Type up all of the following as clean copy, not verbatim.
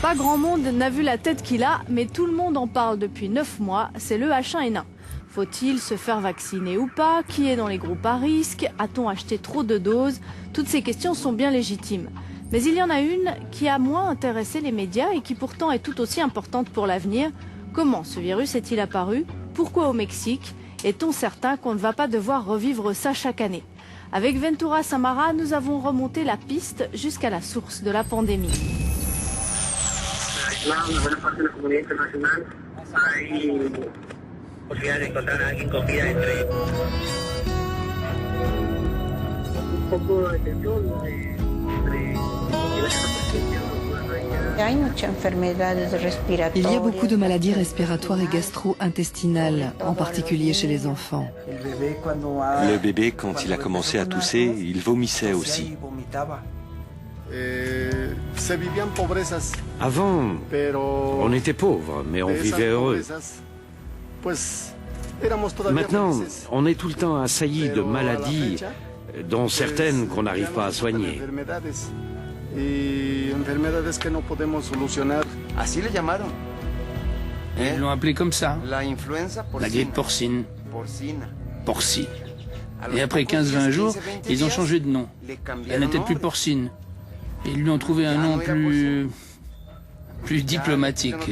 Pas grand monde n'a vu la tête qu'il a, mais tout le monde en parle depuis 9 mois, c'est le H1N1. Faut-il se faire vacciner ou pas? Qui est dans les groupes à risque? A-t-on acheté trop de doses? Toutes ces questions sont bien légitimes. Mais il y en a une qui a moins intéressé les médias et qui pourtant est tout aussi importante pour l'avenir. Comment ce virus est-il apparu? Pourquoi au Mexique? Est-on certain qu'on ne va pas devoir revivre ça chaque année? Avec Ventura Samara, nous avons remonté la piste jusqu'à la source de la pandémie. Il y a beaucoup de maladies respiratoires et gastro-intestinales, en particulier chez les enfants. Le bébé, quand il a commencé à tousser, il vomissait aussi. Avant, on était pauvres, mais on vivait heureux. Maintenant, on est tout le temps assailli de maladies, dont certaines qu'on n'arrive pas à soigner. Ils l'ont appelé comme ça, la grippe porcine. Porcine. Et après 15-20 jours, ils ont changé de nom. Elle n'était plus porcine. Ils lui ont trouvé un nom plus diplomatique.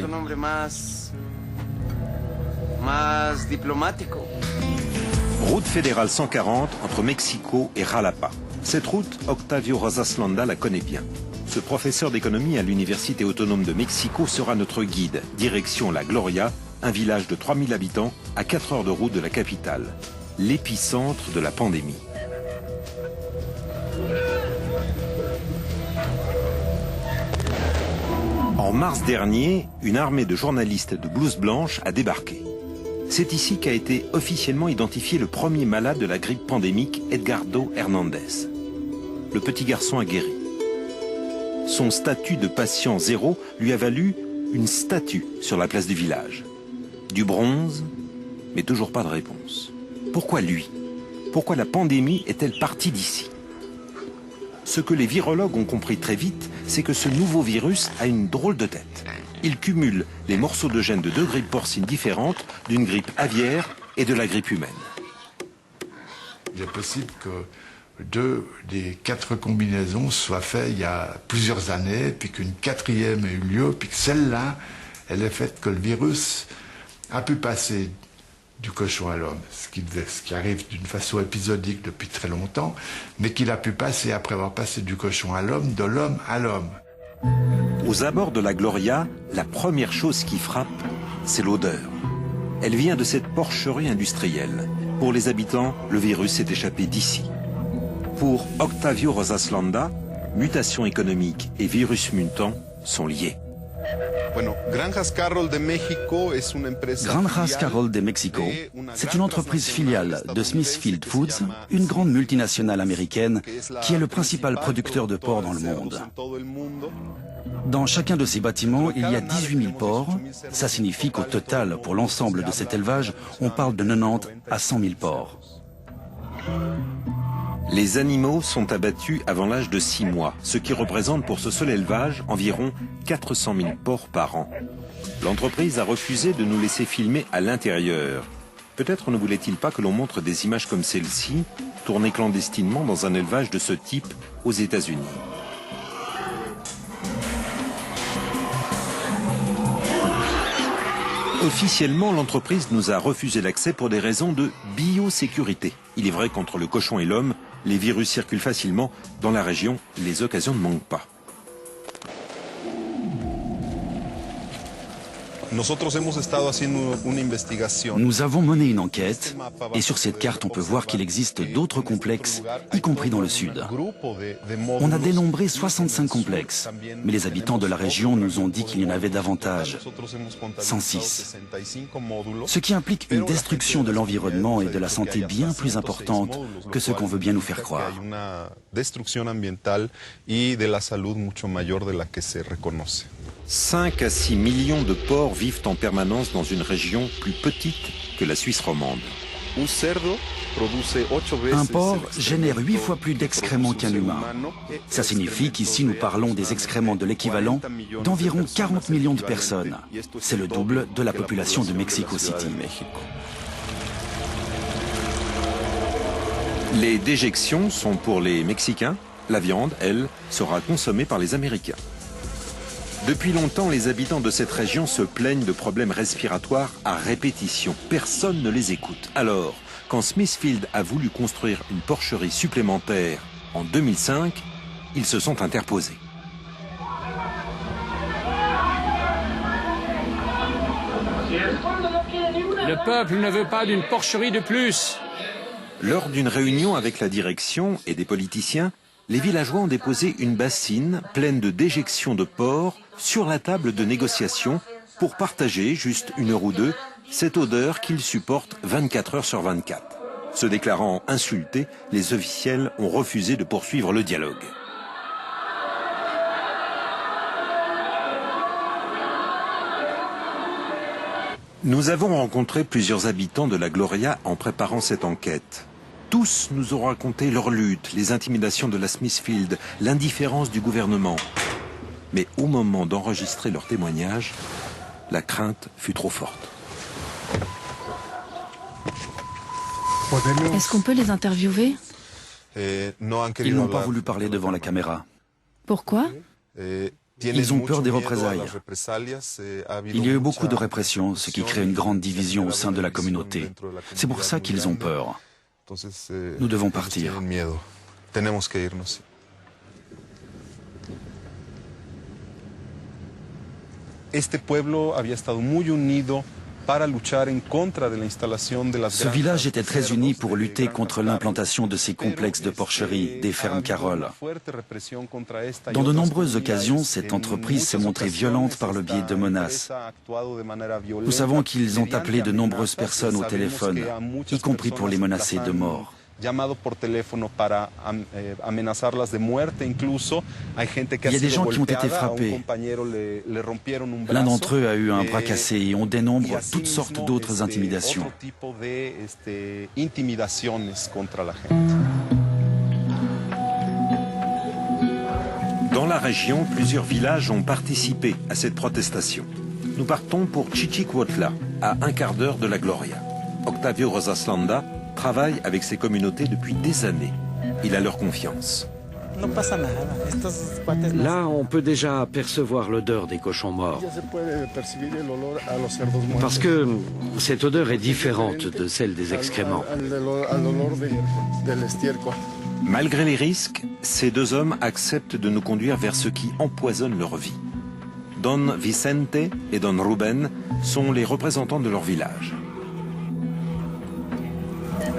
Route fédérale 140 entre Mexico et Jalapa. Cette route, Octavio Rosas Landa la connaît bien. Ce professeur d'économie à l'Université autonome de Mexico sera notre guide. Direction La Gloria, un village de 3000 habitants à 4 heures de route de la capitale. L'épicentre de la pandémie. En mars dernier, une armée de journalistes de blouse blanche a débarqué. C'est ici qu'a été officiellement identifié le premier malade de la grippe pandémique, Edgardo Hernandez. Le petit garçon a guéri. Son statut de patient zéro lui a valu une statue sur la place du village. Du bronze, mais toujours pas de réponse. Pourquoi lui? Pourquoi la pandémie est-elle partie d'ici? Ce que les virologues ont compris très vite, c'est que ce nouveau virus a une drôle de tête. Il cumule les morceaux de gènes de 2 grippes porcines différentes, d'une grippe aviaire et de la grippe humaine. Il est possible que 2 des 4 combinaisons soient faites il y a plusieurs années, puis qu'une 4e ait eu lieu, puis que celle-là, elle est faite que le virus a pu passer du cochon à l'homme, ce qui arrive d'une façon épisodique depuis très longtemps, mais qu'il a pu passer, après avoir passé du cochon à l'homme, de l'homme à l'homme. Aux abords de la Gloria, la première chose qui frappe, c'est l'odeur. Elle vient de cette porcherie industrielle. Pour les habitants, le virus s'est échappé d'ici. Pour Octavio Rosas Landa, mutation économique et virus mutant sont liés. Granjas Carroll de Mexico, c'est une entreprise filiale de Smithfield Foods, une grande multinationale américaine qui est le principal producteur de porc dans le monde. Dans chacun de ces bâtiments, il y a 18 000 porcs. Ça signifie qu'au total, pour l'ensemble de cet élevage, on parle de 90 à 100 000 porcs. Les animaux sont abattus avant l'âge de 6 mois, ce qui représente pour ce seul élevage environ 400 000 porcs par an. L'entreprise a refusé de nous laisser filmer à l'intérieur. Peut-être ne voulait-il pas que l'on montre des images comme celle-ci, tournées clandestinement dans un élevage de ce type aux États-Unis. Officiellement, l'entreprise nous a refusé l'accès pour des raisons de biosécurité. Il est vrai qu'entre le cochon et l'homme, les virus circulent facilement. Dans la région, les occasions ne manquent pas. Nous avons mené une enquête et sur cette carte on peut voir qu'il existe d'autres complexes, y compris dans le sud. On a dénombré 65 complexes, mais les habitants de la région nous ont dit qu'il y en avait davantage, 106. Ce qui implique une destruction de l'environnement et de la santé bien plus importante que ce qu'on veut bien nous faire croire. 5 à 6 millions de porcs vivent en permanence dans une région plus petite que la Suisse romande. Un porc génère 8 fois plus d'excréments qu'un humain. Ça signifie qu'ici nous parlons des excréments de l'équivalent d'environ 40 millions de personnes. C'est le double de la population de Mexico City. Les déjections sont pour les Mexicains. La viande, elle, sera consommée par les Américains. Depuis longtemps, les habitants de cette région se plaignent de problèmes respiratoires à répétition. Personne ne les écoute. Alors, quand Smithfield a voulu construire une porcherie supplémentaire en 2005, ils se sont interposés. Le peuple ne veut pas d'une porcherie de plus. Lors d'une réunion avec la direction et des politiciens, les villageois ont déposé une bassine pleine de déjections de porc sur la table de négociation pour partager, juste 1 heure ou 2, cette odeur qu'ils supportent 24 heures sur 24. Se déclarant insultés, les officiels ont refusé de poursuivre le dialogue. Nous avons rencontré plusieurs habitants de la Gloria en préparant cette enquête. Tous nous ont raconté leur lutte, les intimidations de la Smithfield, l'indifférence du gouvernement. Mais au moment d'enregistrer leurs témoignages, la crainte fut trop forte. Est-ce qu'on peut les interviewer? Ils n'ont pas voulu parler devant la caméra. Pourquoi? Ils ont peur des représailles. Il y a eu beaucoup de répression, ce qui crée une grande division au sein de la communauté. C'est pour ça qu'ils ont peur. Nous devons partir. Ce village était très uni pour lutter contre l'implantation de ces complexes de porcheries, des fermes Carole. Dans de nombreuses occasions, cette entreprise s'est montrée violente par le biais de menaces. Nous savons qu'ils ont appelé de nombreuses personnes au téléphone, y compris pour les menacer de mort. Il y a des gens qui ont été frappés. L'un d'entre eux a eu un bras cassé et on dénombre toutes sortes d'autres intimidations. Dans la région, plusieurs villages ont participé à cette protestation. Nous partons pour Chichicuautla, à 1 quart d'heure de la Gloria. Octavio Rosaslanda travaille avec ces communautés depuis des années. Il a leur confiance. Là, on peut déjà percevoir l'odeur des cochons morts. Parce que cette odeur est différente de celle des excréments. Malgré les risques, ces 2 hommes acceptent de nous conduire vers ce qui empoisonne leur vie. Don Vicente et Don Ruben sont les représentants de leur village.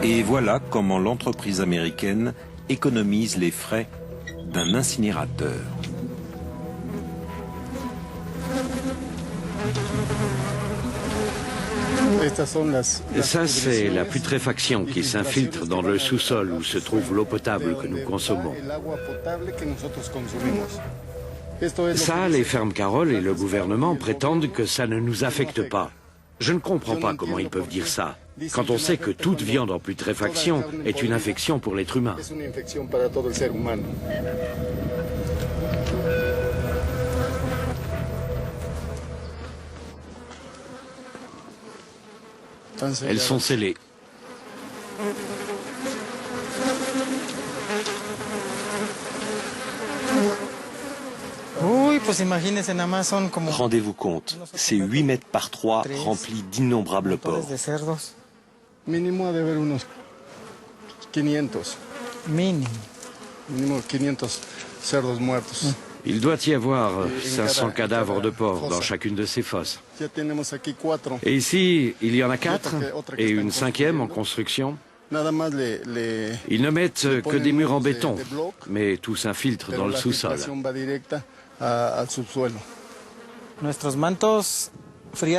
Et voilà comment l'entreprise américaine économise les frais d'un incinérateur. Ça, c'est la putréfaction qui s'infiltre dans le sous-sol où se trouve l'eau potable que nous consommons. Ça, les fermes Carole et le gouvernement prétendent que ça ne nous affecte pas. Je ne comprends pas comment ils peuvent dire ça, quand on sait que toute viande en putréfaction est une infection pour l'être humain. Elles sont scellées. Rendez-vous compte, c'est 8 mètres par 3 remplis d'innombrables porcs. Mínimo debe haber unos 500. Mínimo 500 cerdos muertos. Il doit y avoir 500 cadavres de porcs dans chacune de ces fosses. Et ici, il y en a 4 et une 5e en construction. Ils ne mettent que des murs en béton, mais tout s'infiltre dans le sous-sol.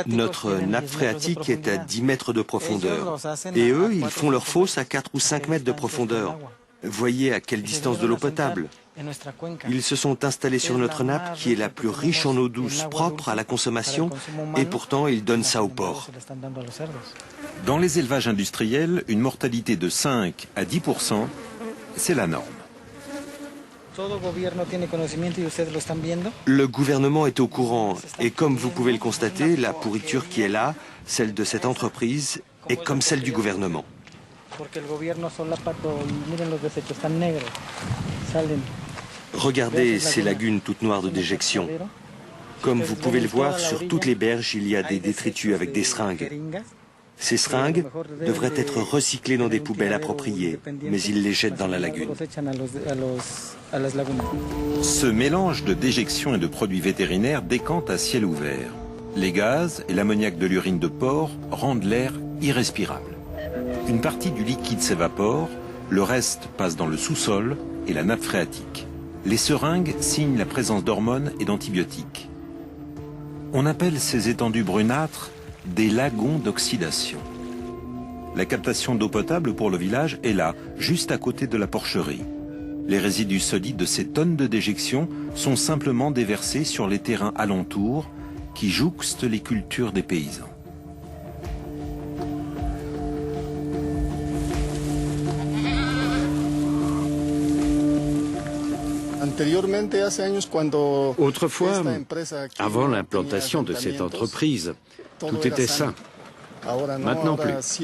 Notre nappe phréatique est à 10 mètres de profondeur. Et eux, ils font leur fosse à 4 ou 5 mètres de profondeur. Voyez à quelle distance de l'eau potable. Ils se sont installés sur notre nappe qui est la plus riche en eau douce propre à la consommation et pourtant ils donnent ça aux porcs. Dans les élevages industriels, une mortalité de 5 à 10%, c'est la norme. Le gouvernement est au courant et comme vous pouvez le constater, la pourriture qui est là, celle de cette entreprise, est comme celle du gouvernement. Regardez ces lagunes toutes noires de déjection. Comme vous pouvez le voir, sur toutes les berges, il y a des détritus avec des seringues. Ces seringues devraient être recyclées dans des poubelles appropriées, mais ils les jettent dans la lagune. Ce mélange de déjection et de produits vétérinaires décante à ciel ouvert. Les gaz et l'ammoniac de l'urine de porc rendent l'air irrespirable. Une partie du liquide s'évapore, le reste passe dans le sous-sol et la nappe phréatique. Les seringues signent la présence d'hormones et d'antibiotiques. On appelle ces étendues brunâtres des lagons d'oxydation. La captation d'eau potable pour le village est là, juste à côté de la porcherie. Les résidus solides de ces tonnes de déjection sont simplement déversés sur les terrains alentours qui jouxtent les cultures des paysans. Autrefois, avant l'implantation de cette entreprise, tout était sain. Maintenant plus.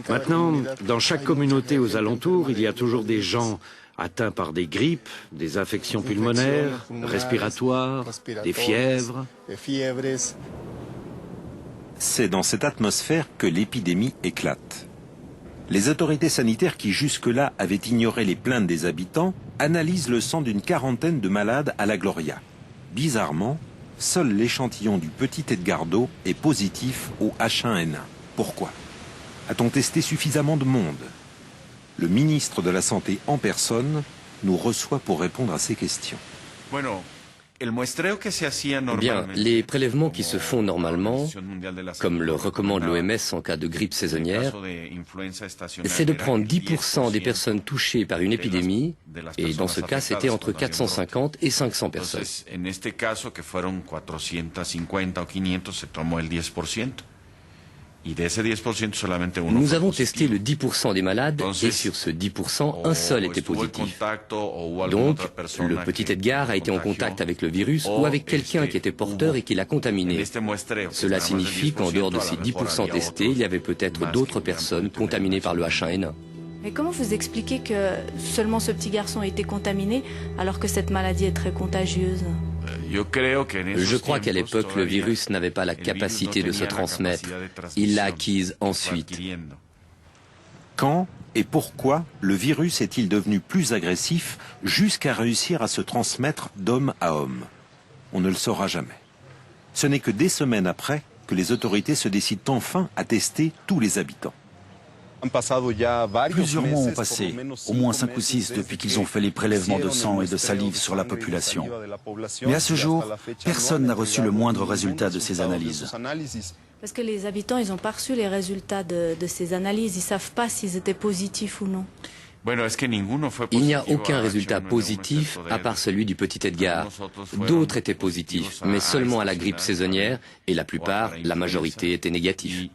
Maintenant, dans chaque communauté aux alentours, il y a toujours des gens atteints par des grippes, des infections pulmonaires, respiratoires, des fièvres. C'est dans cette atmosphère que l'épidémie éclate. Les autorités sanitaires qui jusque-là avaient ignoré les plaintes des habitants analysent le sang d'une quarantaine de malades à la Gloria. Bizarrement, seul l'échantillon du petit Edgardo est positif au H1N1. Pourquoi? A-t-on testé suffisamment de monde? Le ministre de la Santé en personne nous reçoit pour répondre à ces questions. Bien, les prélèvements qui se font normalement, comme le recommande l'OMS en cas de grippe saisonnière, c'est de prendre 10% des personnes touchées par une épidémie, et dans ce cas, c'était entre 450 et 500 personnes. Nous avons testé le 10% des malades et sur ce 10%, un seul était positif. Donc, le petit Edgar a été en contact avec le virus ou avec quelqu'un qui était porteur et qui l'a contaminé. Cela signifie qu'en dehors de ces 10% testés, il y avait peut-être d'autres personnes contaminées par le H1N1. Mais comment vous expliquez que seulement ce petit garçon a été contaminé alors que cette maladie est très contagieuse? Je crois qu'à l'époque, le virus n'avait pas la capacité de se transmettre. Il l'a acquise ensuite. Quand et pourquoi le virus est-il devenu plus agressif jusqu'à réussir à se transmettre d'homme à homme? On ne le saura jamais. Ce n'est que des semaines après que les autorités se décident enfin à tester tous les habitants. Plusieurs mois ont passé, au moins 5 ou 6 depuis qu'ils ont fait les prélèvements de sang et de salive sur la population. Mais à ce jour, personne n'a reçu le moindre résultat de ces analyses. Parce que les habitants, ils n'ont pas reçu les résultats de ces analyses, ils ne savent pas s'ils étaient positifs ou non. Il n'y a aucun résultat positif à part celui du petit Edgar. D'autres étaient positifs, mais seulement à la grippe saisonnière, et la plupart, la majorité, étaient négatifs.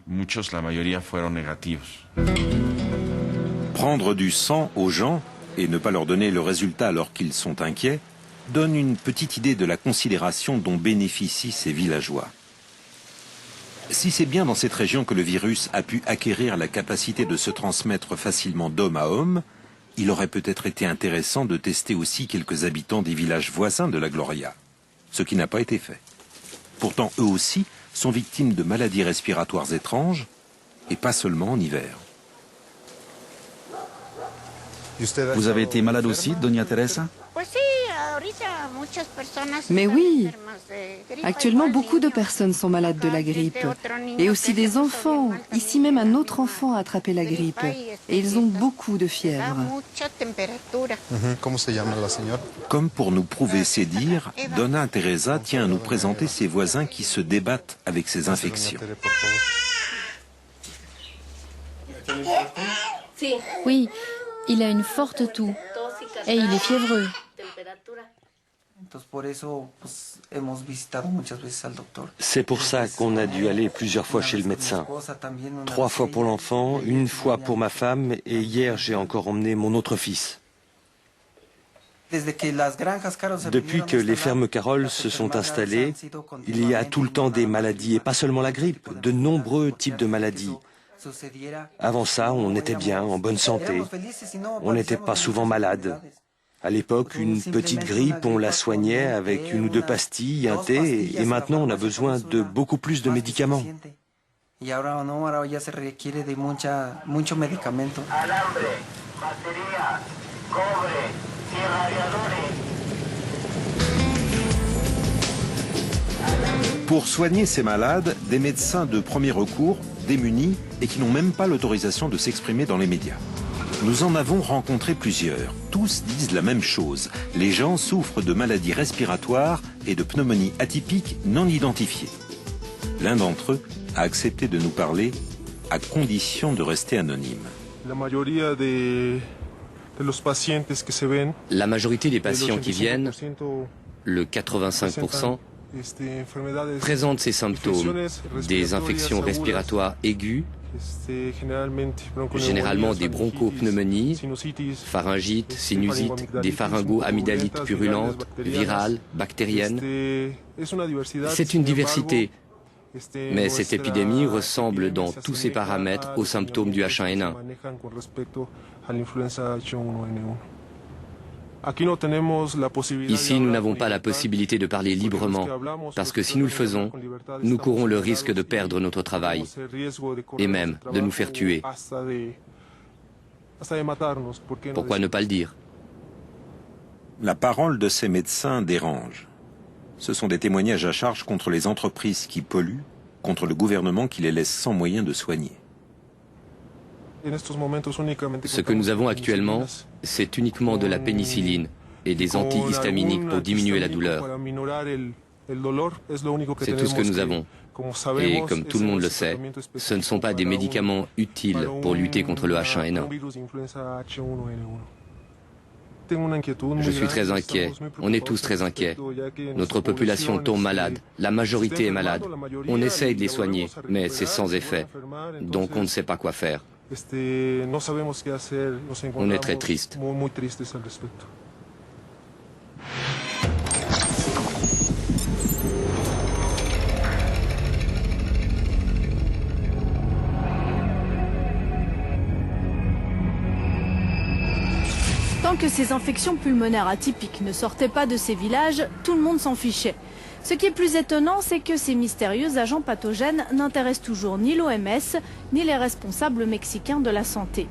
Prendre du sang aux gens et ne pas leur donner le résultat alors qu'ils sont inquiets donne une petite idée de la considération dont bénéficient ces villageois. Si c'est bien dans cette région que le virus a pu acquérir la capacité de se transmettre facilement d'homme à homme, il aurait peut-être été intéressant de tester aussi quelques habitants des villages voisins de la Gloria, ce qui n'a pas été fait. Pourtant, eux aussi sont victimes de maladies respiratoires étranges, et pas seulement en hiver. Vous avez été malade aussi, Doña Teresa? Mais oui, actuellement beaucoup de personnes sont malades de la grippe. Et aussi des enfants. Ici même un autre enfant a attrapé la grippe. Et ils ont beaucoup de fièvre. Comme pour nous prouver ses dires, Donna Teresa tient à nous présenter ses voisins qui se débattent avec ces infections. Oui, il a une forte toux. Et il est fiévreux. C'est pour ça qu'on a dû aller plusieurs fois chez le médecin. 3 fois pour l'enfant, 1 fois pour ma femme, et hier j'ai encore emmené mon autre fils. Depuis que les fermes Carole se sont installées, il y a tout le temps des maladies, et pas seulement la grippe, de nombreux types de maladies. Avant ça, on était bien, en bonne santé. On n'était pas souvent malade. À l'époque, une petite grippe, on la soignait avec 1 ou 2 pastilles, un thé, et maintenant on a besoin de beaucoup plus de médicaments. Pour soigner ces malades, des médecins de premier recours, démunis et qui n'ont même pas l'autorisation de s'exprimer dans les médias. Nous en avons rencontré plusieurs. Tous disent la même chose. Les gens souffrent de maladies respiratoires et de pneumonies atypiques non identifiées. L'un d'entre eux a accepté de nous parler à condition de rester anonyme. La majorité des patients qui viennent, le 85%, présentent ces symptômes, des infections respiratoires aiguës, généralement des bronchopneumonies, pharyngite, sinusite, des pharyngo-amygdalites purulentes, virales, bactériennes. C'est une diversité, mais cette épidémie ressemble dans tous ses paramètres aux symptômes du H1N1. Ici, nous n'avons pas la possibilité de parler librement, parce que si nous le faisons, nous courons le risque de perdre notre travail, et même de nous faire tuer. Pourquoi ne pas le dire? La parole de ces médecins dérange. Ce sont des témoignages à charge contre les entreprises qui polluent, contre le gouvernement qui les laisse sans moyen de soigner. Ce que nous avons actuellement, c'est uniquement de la pénicilline et des antihistaminiques pour diminuer la douleur. C'est tout ce que nous avons. Et comme tout le monde le sait, ce ne sont pas des médicaments utiles pour lutter contre le H1N1. Je suis très inquiet. On est tous très inquiets. Notre population tombe malade. La majorité est malade. On essaye de les soigner, mais c'est sans effet. Donc on ne sait pas quoi faire. On est très triste. Tant que ces infections pulmonaires atypiques ne sortaient pas de ces villages, tout le monde s'en fichait. Ce qui est plus étonnant, c'est que ces mystérieux agents pathogènes n'intéressent toujours ni l'OMS, ni les responsables mexicains de la santé.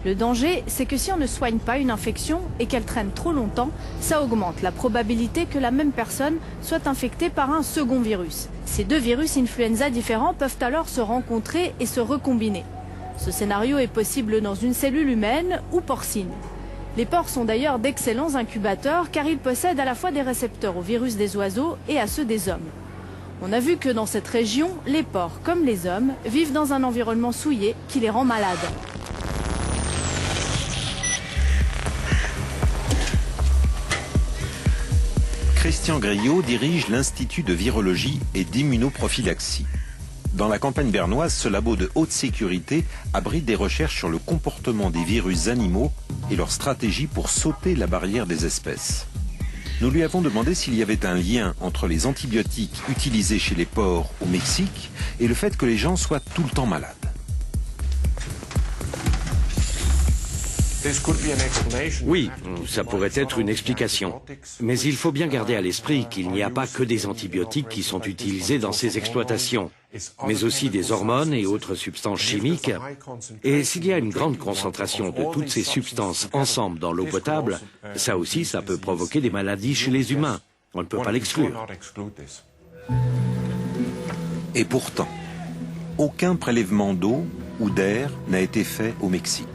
Le danger, c'est que si on ne soigne pas une infection et qu'elle traîne trop longtemps, ça augmente la probabilité que la même personne soit infectée par un second virus. Ces 2 virus influenza différents peuvent alors se rencontrer et se recombiner. Ce scénario est possible dans une cellule humaine ou porcine. Les porcs sont d'ailleurs d'excellents incubateurs car ils possèdent à la fois des récepteurs au virus des oiseaux et à ceux des hommes. On a vu que dans cette région, les porcs, comme les hommes, vivent dans un environnement souillé qui les rend malades. Christian Griot dirige l'Institut de virologie et d'immunoprophylaxie. Dans la campagne bernoise, ce labo de haute sécurité abrite des recherches sur le comportement des virus animaux et leur stratégie pour sauter la barrière des espèces. Nous lui avons demandé s'il y avait un lien entre les antibiotiques utilisés chez les porcs au Mexique et le fait que les gens soient tout le temps malades. Oui, ça pourrait être une explication. Mais il faut bien garder à l'esprit qu'il n'y a pas que des antibiotiques qui sont utilisés dans ces exploitations, mais aussi des hormones et autres substances chimiques. Et s'il y a une grande concentration de toutes ces substances ensemble dans l'eau potable, ça aussi, ça peut provoquer des maladies chez les humains. On ne peut pas l'exclure. Et pourtant, aucun prélèvement d'eau ou d'air n'a été fait au Mexique.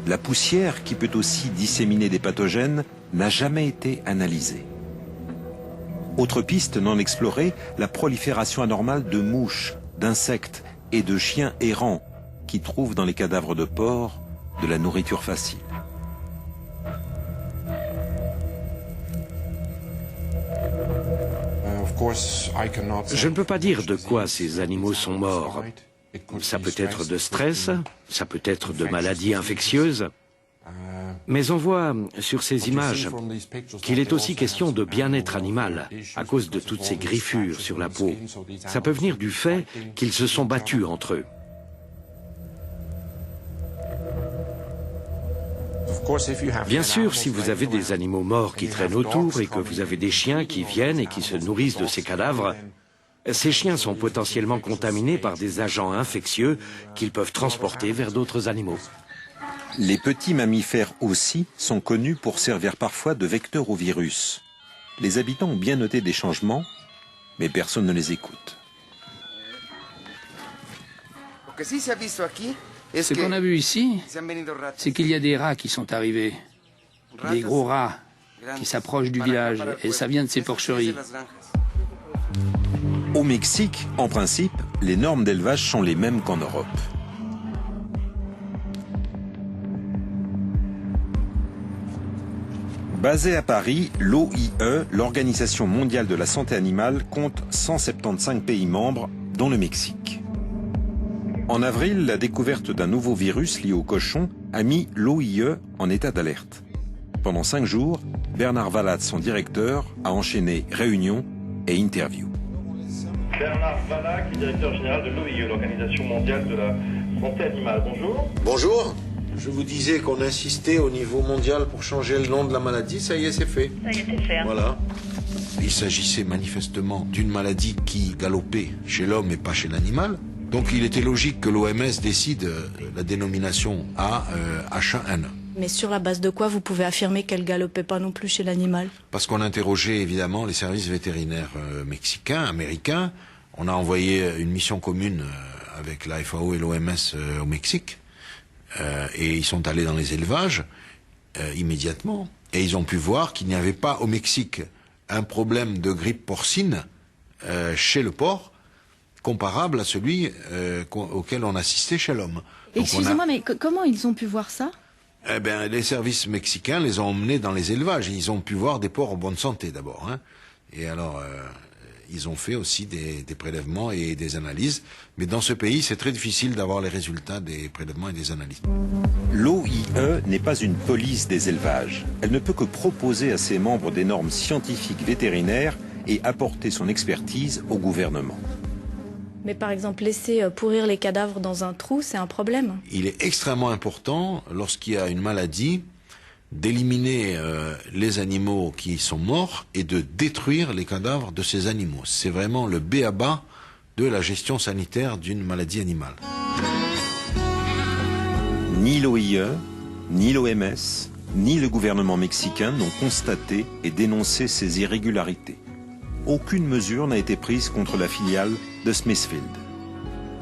La poussière, qui peut aussi disséminer des pathogènes, n'a jamais été analysée. Autre piste non explorée, la prolifération anormale de mouches, d'insectes et de chiens errants qui trouvent dans les cadavres de porcs de la nourriture facile. Je ne peux pas dire de quoi ces animaux sont morts. Ça peut être de stress, ça peut être de maladies infectieuses. Mais on voit sur ces images qu'il est aussi question de bien-être animal à cause de toutes ces griffures sur la peau. Ça peut venir du fait qu'ils se sont battus entre eux. Bien sûr, si vous avez des animaux morts qui traînent autour et que vous avez des chiens qui viennent et qui se nourrissent de ces cadavres, ces chiens sont potentiellement contaminés par des agents infectieux qu'ils peuvent transporter vers d'autres animaux. Les petits mammifères aussi sont connus pour servir parfois de vecteurs au virus. Les habitants ont bien noté des changements, mais personne ne les écoute. Ce qu'on a vu ici, c'est qu'il y a des rats qui sont arrivés. Des gros rats qui s'approchent du village, et ça vient de ces porcheries. Au Mexique, en principe, les normes d'élevage sont les mêmes qu'en Europe. Basée à Paris, l'OIE, l'Organisation mondiale de la santé animale, compte 175 pays membres, dont le Mexique. En avril, la découverte d'un nouveau virus lié aux cochons a mis l'OIE en état d'alerte. Pendant 5 jours, Bernard Vallat, son directeur, a enchaîné réunions et interviews. Bernard Vallat, qui est directeur général de l'OIE, l'Organisation mondiale de la santé animale. Bonjour. Bonjour. Je vous disais qu'on insistait au niveau mondial pour changer le nom de la maladie. Ça y est, c'est fait. Ça y est, c'est fait. Voilà. Il s'agissait manifestement d'une maladie qui galopait chez l'homme et pas chez l'animal. Donc il était logique que l'OMS décide la dénomination à H1N1. Mais sur la base de quoi vous pouvez affirmer qu'elle galopait pas non plus chez l'animal? Parce qu'on interrogeait évidemment les services vétérinaires mexicains, américains. On a envoyé une mission commune avec la FAO et l'OMS au Mexique. Et ils sont allés dans les élevages immédiatement. Et ils ont pu voir qu'il n'y avait pas au Mexique un problème de grippe porcine chez le porc comparable à celui auquel on assistait chez l'homme. Excusez-moi, mais comment ils ont pu voir ça? Eh bien, les services mexicains les ont emmenés dans les élevages. Ils ont pu voir des porcs en bonne santé d'abord. Hein. Et alors, ils ont fait aussi des prélèvements et des analyses. Mais dans ce pays, c'est très difficile d'avoir les résultats des prélèvements et des analyses. L'OIE n'est pas une police des élevages. Elle ne peut que proposer à ses membres des normes scientifiques vétérinaires et apporter son expertise au gouvernement. Mais par exemple, laisser pourrir les cadavres dans un trou, c'est un problème. Il est extrêmement important, lorsqu'il y a une maladie, d'éliminer les animaux qui sont morts et de détruire les cadavres de ces animaux. C'est vraiment le b.a.-ba de la gestion sanitaire d'une maladie animale. Ni l'OIE, ni l'OMS, ni le gouvernement mexicain n'ont constaté et dénoncé ces irrégularités. Aucune mesure n'a été prise contre la filiale de Smithfield.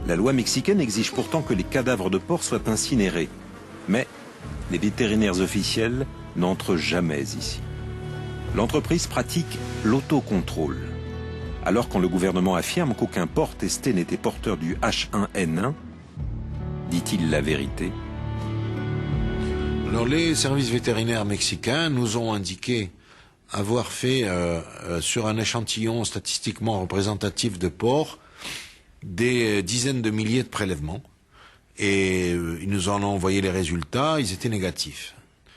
La loi mexicaine exige pourtant que les cadavres de porc soient incinérés. Mais les vétérinaires officiels n'entrent jamais ici. L'entreprise pratique l'autocontrôle. Alors quand le gouvernement affirme qu'aucun porc testé n'était porteur du H1N1, dit-il la vérité? Alors les services vétérinaires mexicains nous ont indiqué avoir fait sur un échantillon statistiquement représentatif de porcs des dizaines de milliers de prélèvements et ils nous en ont envoyé les résultats, ils étaient négatifs.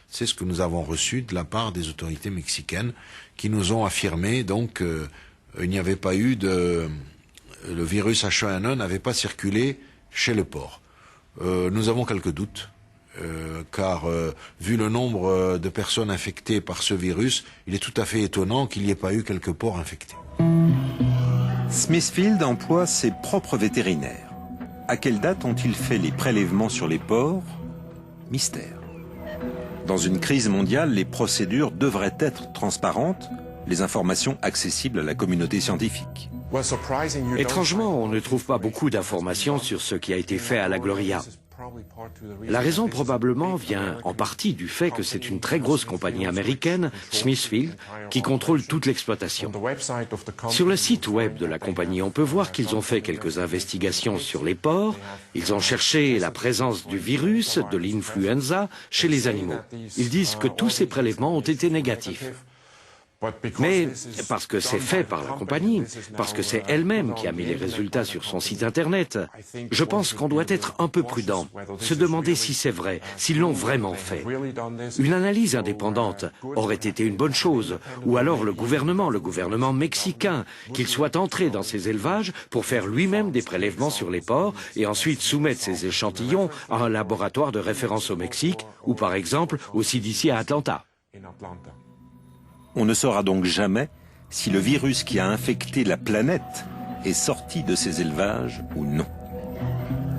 C'est ce que nous avons reçu de la part des autorités mexicaines qui nous ont affirmé donc il n'y avait pas eu le virus H1N1 n'avait pas circulé chez le porc. Nous avons quelques doutes. Car vu le nombre de personnes infectées par ce virus, il est tout à fait étonnant qu'il n'y ait pas eu quelques porcs infectés. Smithfield emploie ses propres vétérinaires. À quelle date ont-ils fait les prélèvements sur les porcs? Mystère. Dans une crise mondiale, les procédures devraient être transparentes, les informations accessibles à la communauté scientifique. Étrangement, on ne trouve pas beaucoup d'informations sur ce qui a été fait à la Gloria. La raison probablement vient en partie du fait que c'est une très grosse compagnie américaine, Smithfield, qui contrôle toute l'exploitation. Sur le site web de la compagnie, on peut voir qu'ils ont fait quelques investigations sur les porcs, ils ont cherché la présence du virus, de l'influenza, chez les animaux. Ils disent que tous ces prélèvements ont été négatifs. Mais parce que c'est fait par la compagnie, parce que c'est elle-même qui a mis les résultats sur son site internet, je pense qu'on doit être un peu prudent, se demander si c'est vrai, s'ils l'ont vraiment fait. Une analyse indépendante aurait été une bonne chose, ou alors le gouvernement mexicain, qu'il soit entré dans ces élevages pour faire lui-même des prélèvements sur les porcs et ensuite soumettre ces échantillons à un laboratoire de référence au Mexique, ou par exemple au CDC à Atlanta. On ne saura donc jamais si le virus qui a infecté la planète est sorti de ces élevages ou non.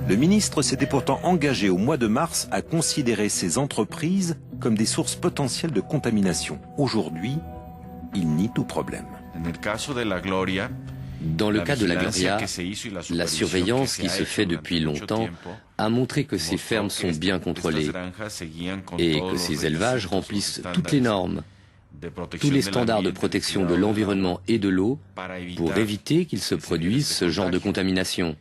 Le ministre s'était pourtant engagé au mois de mars à considérer ces entreprises comme des sources potentielles de contamination. Aujourd'hui, il nie tout problème. Dans le cas de la Gloria, la surveillance qui se fait depuis longtemps a montré que ces fermes sont bien contrôlées et que ces élevages remplissent toutes les normes, tous les standards de protection de l'environnement et de l'eau pour éviter qu'il se produise ce genre de contamination.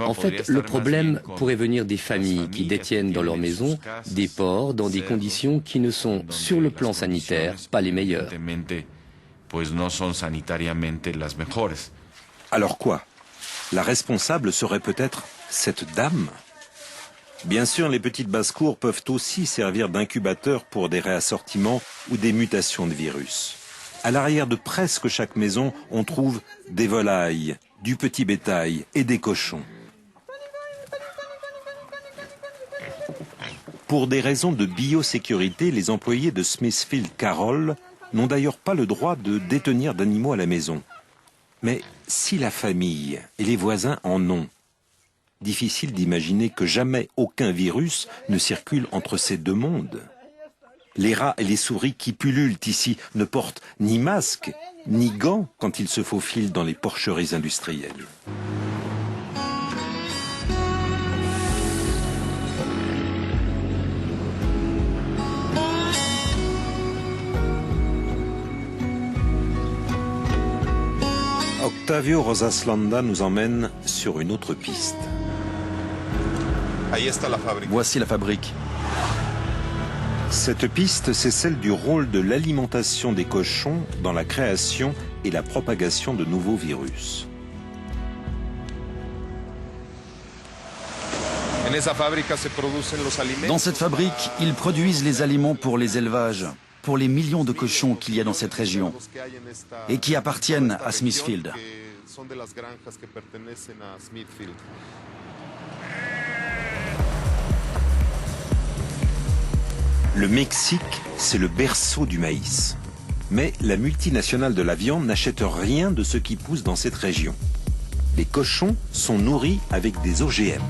En fait, le problème pourrait venir des familles qui détiennent dans leur maison des porcs dans des conditions qui ne sont, sur le plan sanitaire, pas les meilleures. Alors quoi? La responsable serait peut-être cette dame? Bien sûr, les petites basses-cours peuvent aussi servir d'incubateurs pour des réassortiments ou des mutations de virus. À l'arrière de presque chaque maison, on trouve des volailles, du petit bétail et des cochons. Pour des raisons de biosécurité, les employés de Smithfield Carroll n'ont d'ailleurs pas le droit de détenir d'animaux à la maison. Mais si la famille et les voisins en ont, difficile d'imaginer que jamais aucun virus ne circule entre ces deux mondes. Les rats et les souris qui pullulent ici ne portent ni masque, ni gants quand ils se faufilent dans les porcheries industrielles. Octavio Rosaslanda nous emmène sur une autre piste. Voici la fabrique. Cette piste, c'est celle du rôle de l'alimentation des cochons dans la création et la propagation de nouveaux virus. Dans cette fabrique, ils produisent les aliments pour les élevages, pour les millions de cochons qu'il y a dans cette région et qui appartiennent à Smithfield. Le Mexique, c'est le berceau du maïs. Mais la multinationale de la viande n'achète rien de ce qui pousse dans cette région. Les cochons sont nourris avec des OGM.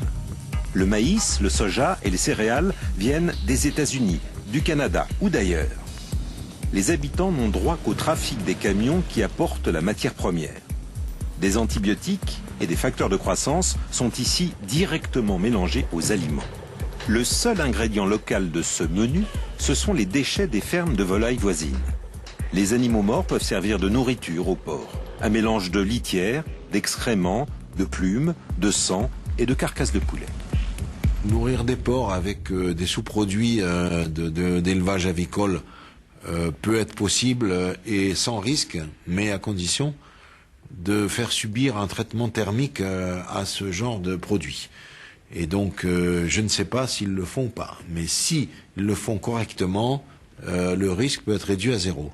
Le maïs, le soja et les céréales viennent des États-Unis, du Canada ou d'ailleurs. Les habitants n'ont droit qu'au trafic des camions qui apportent la matière première. Des antibiotiques et des facteurs de croissance sont ici directement mélangés aux aliments. Le seul ingrédient local de ce menu, ce sont les déchets des fermes de volailles voisines. Les animaux morts peuvent servir de nourriture aux porcs. Un mélange de litière, d'excréments, de plumes, de sang et de carcasses de poulet. Nourrir des porcs avec des sous-produits d'élevage avicole peut être possible et sans risque, mais à condition de faire subir un traitement thermique à ce genre de produits. Et donc, je ne sais pas s'ils le font ou pas. Mais s'ils le font correctement, le risque peut être réduit à 0.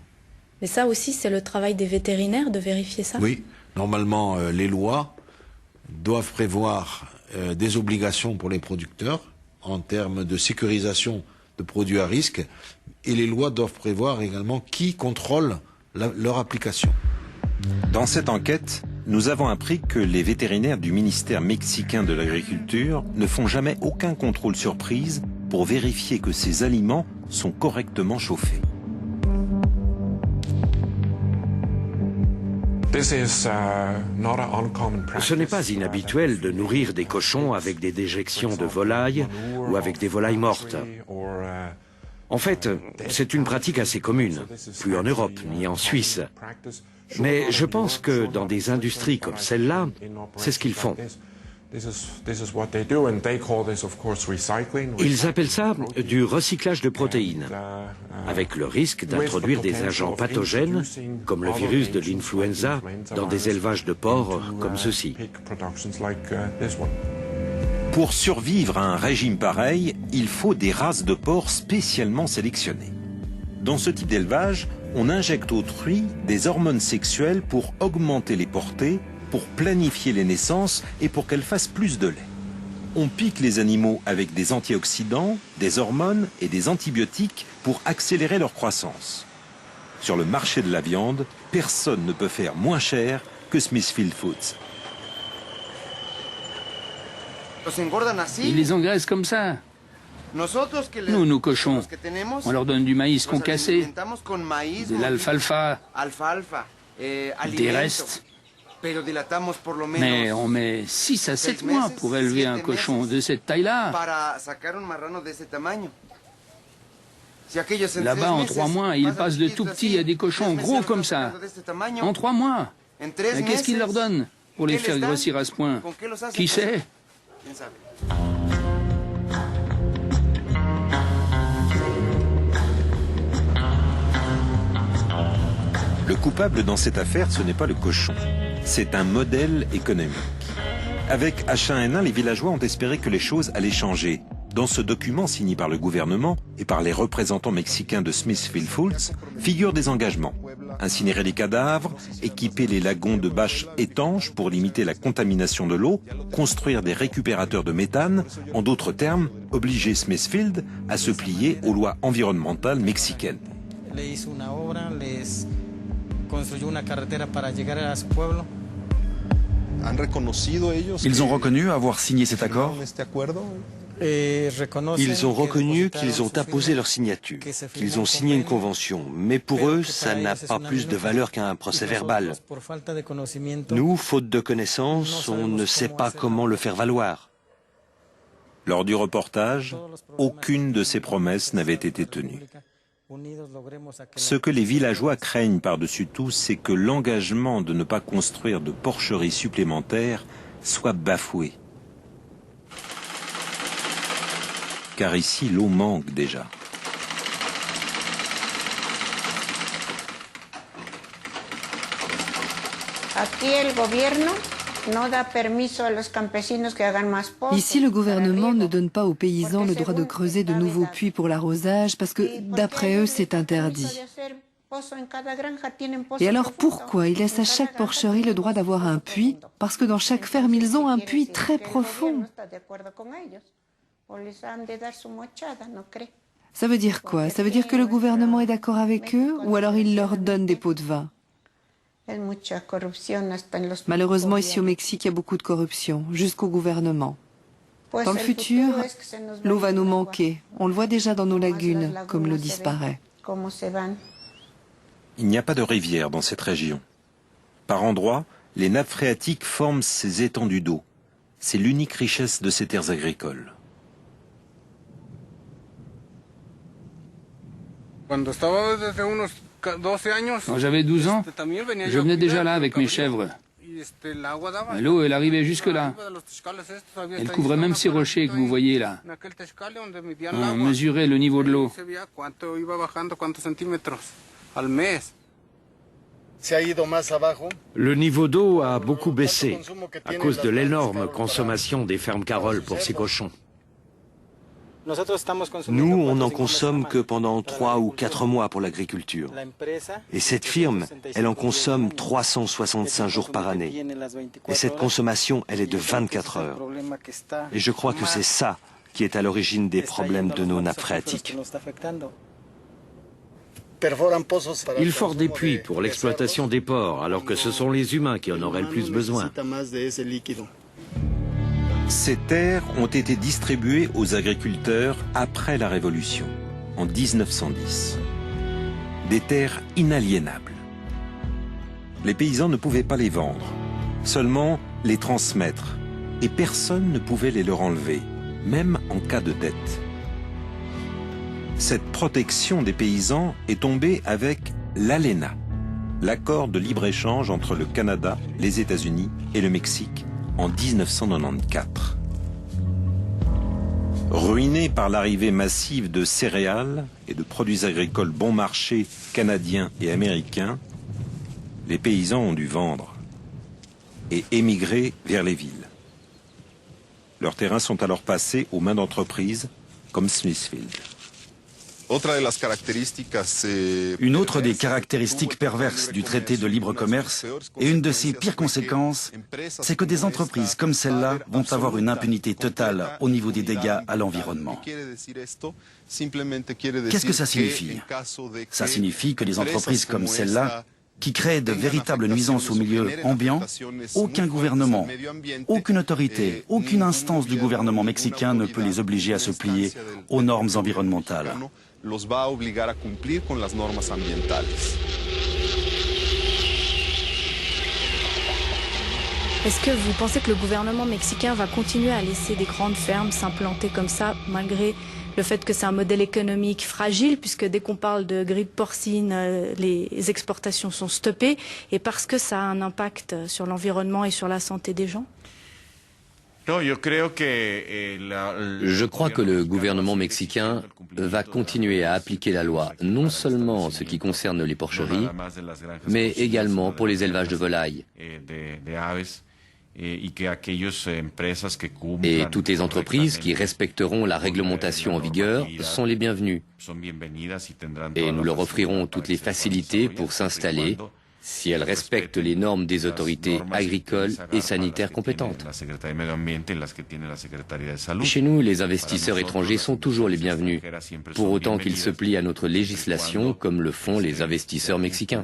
Mais ça aussi, c'est le travail des vétérinaires de vérifier ça? Oui, normalement, les lois doivent prévoir des obligations pour les producteurs en termes de sécurisation de produits à risque. Et les lois doivent prévoir également qui contrôle leur application. Dans cette enquête, nous avons appris que les vétérinaires du ministère mexicain de l'Agriculture ne font jamais aucun contrôle surprise pour vérifier que ces aliments sont correctement chauffés. Ce n'est pas inhabituel de nourrir des cochons avec des déjections de volailles ou avec des volailles mortes. En fait, c'est une pratique assez commune, plus en Europe ni en Suisse. Mais je pense que dans des industries comme celle-là, c'est ce qu'ils font. Ils appellent ça du recyclage de protéines, avec le risque d'introduire des agents pathogènes, comme le virus de l'influenza, dans des élevages de porcs comme ceux-ci. Pour survivre à un régime pareil, il faut des races de porcs spécialement sélectionnées. Dans ce type d'élevage, on injecte au truie des hormones sexuelles pour augmenter les portées, pour planifier les naissances et pour qu'elles fassent plus de lait. On pique les animaux avec des antioxydants, des hormones et des antibiotiques pour accélérer leur croissance. Sur le marché de la viande, personne ne peut faire moins cher que Smithfield Foods. Ils les engraissent comme ça. Nous, nos cochons, on leur donne du maïs concassé, de l'alfalfa, des restes. Mais on met 6 à 7 mois pour élever un cochon de cette taille-là. Là-bas, en 3 mois, ils passent de tout petits à des cochons gros comme ça. En 3 mois. Mais qu'est-ce qu'ils leur donnent pour les faire grossir à ce point? Qui sait? Le coupable dans cette affaire, ce n'est pas le cochon. C'est un modèle économique. Avec H1N1, les villageois ont espéré que les choses allaient changer. Dans ce document signé par le gouvernement et par les représentants mexicains de Smithfield Foods, figurent des engagements. Incinérer les cadavres, équiper les lagons de bâches étanches pour limiter la contamination de l'eau, construire des récupérateurs de méthane, en d'autres termes, obliger Smithfield à se plier aux lois environnementales mexicaines. Ils ont reconnu avoir signé cet accord? Ils ont reconnu qu'ils ont apposé leur signature, qu'ils ont signé une convention, mais pour eux, ça n'a pas plus de valeur qu'un procès-verbal. Nous, faute de connaissances, on ne sait pas comment le faire valoir. Lors du reportage, aucune de ces promesses n'avait été tenue. Ce que les villageois craignent par-dessus tout, c'est que l'engagement de ne pas construire de porcheries supplémentaires soit bafoué. Car ici, l'eau manque déjà. Ici, le gouvernement ne donne pas aux paysans le droit de creuser de nouveaux puits pour l'arrosage parce que, d'après eux, c'est interdit. Et alors pourquoi ils laissent à chaque porcherie le droit d'avoir un puits? Parce que dans chaque ferme, ils ont un puits très profond. Ça veut dire quoi? Ça veut dire que le gouvernement est d'accord avec eux ou alors il leur donne des pots de vin? Malheureusement, ici au Mexique, il y a beaucoup de corruption, jusqu'au gouvernement. Dans le futur, l'eau va nous manquer. On le voit déjà dans nos lagunes, comme l'eau disparaît. Il n'y a pas de rivière dans cette région. Par endroits, les nappes phréatiques forment ces étendues d'eau. C'est l'unique richesse de ces terres agricoles. Quand j'avais 12 ans, je venais déjà là avec mes chèvres. L'eau, elle arrivait jusque-là. Elle couvrait même ces rochers que vous voyez là. On mesurait le niveau de l'eau. Le niveau d'eau a beaucoup baissé à cause de l'énorme consommation des fermes Carole pour ces cochons. Nous, on n'en consomme que pendant 3 ou 4 mois pour l'agriculture. Et cette firme, elle en consomme 365 jours par année. Et cette consommation, elle est de 24 heures. Et je crois que c'est ça qui est à l'origine des problèmes de nos nappes phréatiques. Ils forent des puits pour l'exploitation des porcs, alors que ce sont les humains qui en auraient le plus besoin. Ces terres ont été distribuées aux agriculteurs après la Révolution, en 1910. Des terres inaliénables. Les paysans ne pouvaient pas les vendre, seulement les transmettre, et personne ne pouvait les leur enlever, même en cas de dette. Cette protection des paysans est tombée avec l'ALENA, l'accord de libre-échange entre le Canada, les États-Unis et le Mexique, en 1994. Ruinés par l'arrivée massive de céréales et de produits agricoles bon marché canadiens et américains, les paysans ont dû vendre et émigrer vers les villes. Leurs terrains sont alors passés aux mains d'entreprises comme Smithfield. Une autre des caractéristiques perverses du traité de libre commerce et une de ses pires conséquences, c'est que des entreprises comme celle-là vont avoir une impunité totale au niveau des dégâts à l'environnement. Qu'est-ce que ça signifie? Ça signifie que des entreprises comme celle-là, qui créent de véritables nuisances au milieu ambiant, aucun gouvernement, aucune autorité, aucune instance du gouvernement mexicain ne peut les obliger à se plier aux normes environnementales. Est-ce que vous pensez que le gouvernement mexicain va continuer à laisser des grandes fermes s'implanter comme ça, malgré le fait que c'est un modèle économique fragile, puisque dès qu'on parle de grippe porcine, les exportations sont stoppées, et parce que ça a un impact sur l'environnement et sur la santé des gens? Je crois que le gouvernement mexicain va continuer à appliquer la loi, non seulement en ce qui concerne les porcheries, mais également pour les élevages de volailles. Et toutes les entreprises qui respecteront la réglementation en vigueur sont les bienvenues. Et nous leur offrirons toutes les facilités pour s'installer si elles respectent les normes des autorités agricoles et sanitaires compétentes. Chez nous, les investisseurs étrangers sont toujours les bienvenus, pour autant qu'ils se plient à notre législation comme le font les investisseurs mexicains.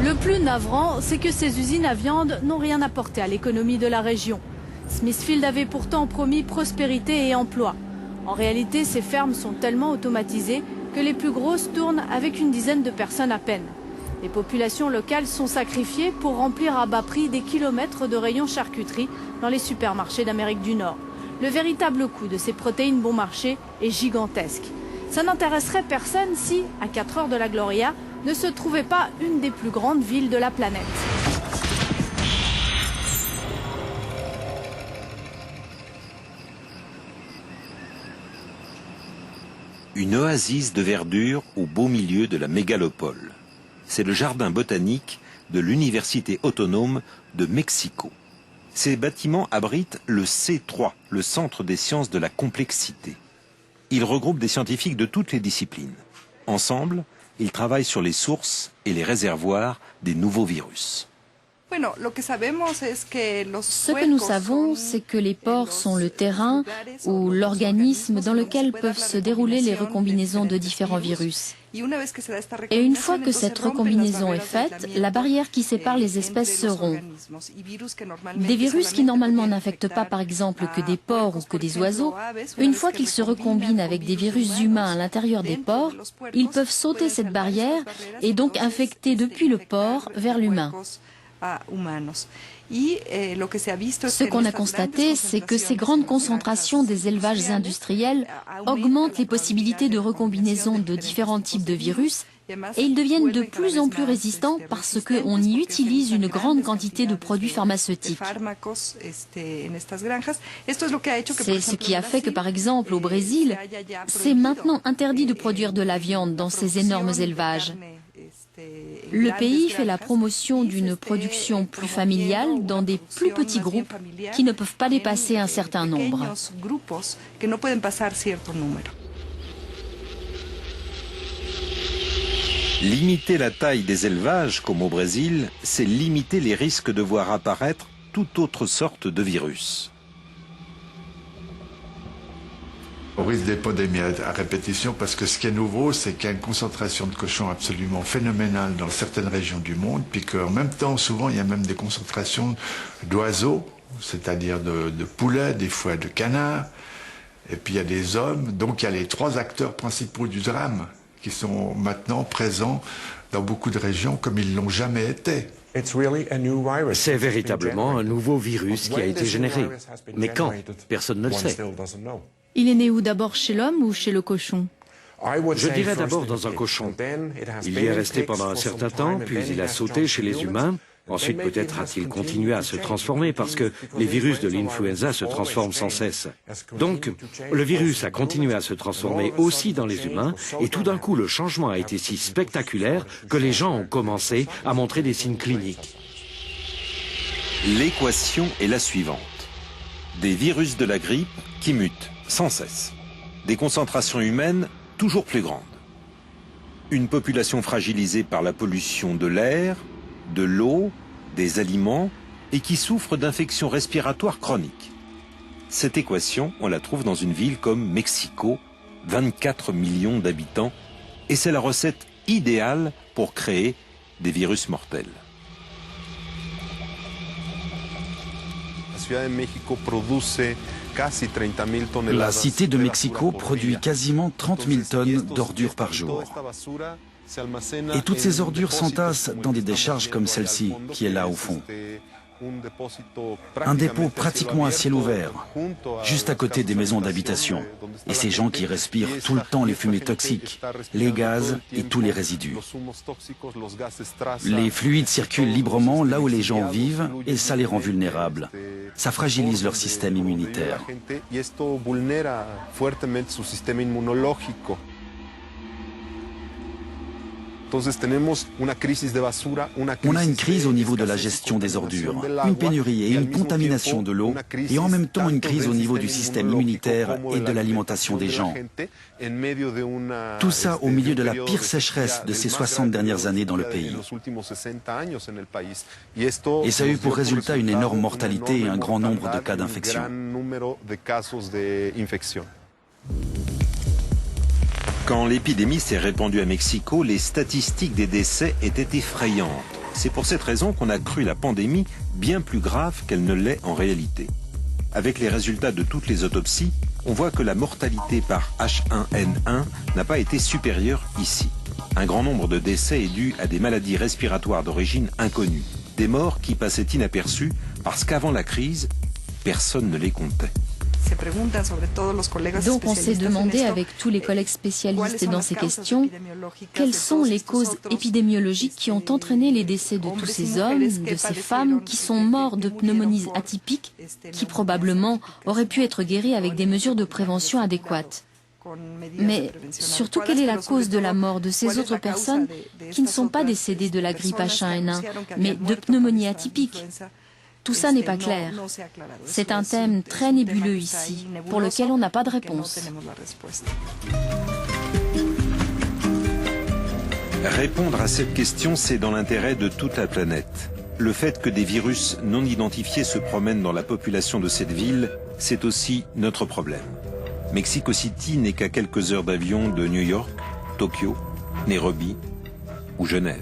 Le plus navrant, c'est que ces usines à viande n'ont rien apporté à l'économie de la région. Smithfield avait pourtant promis prospérité et emploi. En réalité, ces fermes sont tellement automatisées que les plus grosses tournent avec une dizaine de personnes à peine. Les populations locales sont sacrifiées pour remplir à bas prix des kilomètres de rayons charcuterie dans les supermarchés d'Amérique du Nord. Le véritable coût de ces protéines bon marché est gigantesque. Ça n'intéresserait personne si, à 4 heures de la Gloria, ne se trouvait pas une des plus grandes villes de la planète. Une oasis de verdure au beau milieu de la mégalopole. C'est le jardin botanique de l'Université autonome de Mexico. Ces bâtiments abritent le C3, le Centre des sciences de la complexité. Il regroupe des scientifiques de toutes les disciplines. Ensemble, ils travaillent sur les sources et les réservoirs des nouveaux virus. Ce que nous savons, c'est que les pores sont le terrain ou l'organisme dans lequel peuvent se dérouler les recombinaisons de différents virus. Et une fois que cette recombinaison est faite, la barrière qui sépare les espèces se rompt. Des virus qui normalement n'infectent pas par exemple que des porcs ou que des oiseaux, une fois qu'ils se recombinent avec des virus humains à l'intérieur des porcs, ils peuvent sauter cette barrière et donc infecter depuis le porc vers l'humain. Ce qu'on a constaté, c'est que ces grandes concentrations des élevages industriels augmentent les possibilités de recombinaison de différents types de virus et ils deviennent de plus en plus résistants parce qu'on y utilise une grande quantité de produits pharmaceutiques. C'est ce qui a fait que, par exemple, au Brésil, c'est maintenant interdit de produire de la viande dans ces énormes élevages. Le pays fait la promotion d'une production plus familiale dans des plus petits groupes qui ne peuvent pas dépasser un certain nombre. Limiter la taille des élevages, comme au Brésil, c'est limiter les risques de voir apparaître toute autre sorte de virus. On risque d'épidémie à répétition parce que ce qui est nouveau, c'est qu'il y a une concentration de cochons absolument phénoménale dans certaines régions du monde, puis qu'en même temps, souvent, il y a même des concentrations d'oiseaux, c'est-à-dire de poulets, des fois de canards, et puis il y a des hommes. Donc il y a les 3 acteurs principaux du drame qui sont maintenant présents dans beaucoup de régions comme ils ne l'ont jamais été. C'est véritablement un nouveau virus qui a été généré. Mais quand? Personne ne le sait. Il est né où, d'abord chez l'homme ou chez le cochon? Je dirais d'abord dans un cochon. Il y est resté pendant un certain temps, puis il a sauté chez les humains. Ensuite, peut-être a-t-il continué à se transformer parce que les virus de l'influenza se transforment sans cesse. Donc, le virus a continué à se transformer aussi dans les humains et tout d'un coup, le changement a été si spectaculaire que les gens ont commencé à montrer des signes cliniques. L'équation est la suivante. Des virus de la grippe qui mutent sans cesse. Des concentrations humaines toujours plus grandes. Une population fragilisée par la pollution de l'air, de l'eau, des aliments et qui souffre d'infections respiratoires chroniques. Cette équation, on la trouve dans une ville comme Mexico, 24 millions d'habitants, et c'est la recette idéale pour créer des virus mortels. La cité de Mexico produit quasiment 30 000 tonnes d'ordures par jour. Et toutes ces ordures s'entassent dans des décharges comme celle-ci, qui est là au fond. Un dépôt pratiquement à ciel ouvert, juste à côté des maisons d'habitation. Et ces gens qui respirent tout le temps les fumées toxiques, les gaz et tous les résidus. Les fluides circulent librement là où les gens vivent et ça les rend vulnérables. Ça fragilise leur système immunitaire. On a une crise au niveau de la gestion des ordures, une pénurie et une contamination de l'eau, et en même temps une crise au niveau du système immunitaire et de l'alimentation des gens. Tout ça au milieu de la pire sécheresse de ces 60 dernières années dans le pays. Et ça a eu pour résultat une énorme mortalité et un grand nombre de cas d'infection. Quand l'épidémie s'est répandue à Mexico, les statistiques des décès étaient effrayantes. C'est pour cette raison qu'on a cru la pandémie bien plus grave qu'elle ne l'est en réalité. Avec les résultats de toutes les autopsies, on voit que la mortalité par H1N1 n'a pas été supérieure ici. Un grand nombre de décès est dû à des maladies respiratoires d'origine inconnue. Des morts qui passaient inaperçues parce qu'avant la crise, personne ne les comptait. Donc on s'est demandé avec tous les collègues spécialistes dans ces questions, quelles sont les causes épidémiologiques qui ont entraîné les décès de tous ces hommes, de ces femmes qui sont morts de pneumonie atypique, qui probablement auraient pu être guéris avec des mesures de prévention adéquates. Mais surtout, quelle est la cause de la mort de ces autres personnes qui ne sont pas décédées de la grippe H1N1, mais de pneumonie atypique ? Tout ça n'est pas clair. C'est un thème très nébuleux ici, pour lequel on n'a pas de réponse. Répondre à cette question, c'est dans l'intérêt de toute la planète. Le fait que des virus non identifiés se promènent dans la population de cette ville, c'est aussi notre problème. Mexico City n'est qu'à quelques heures d'avion de New York, Tokyo, Nairobi ou Genève.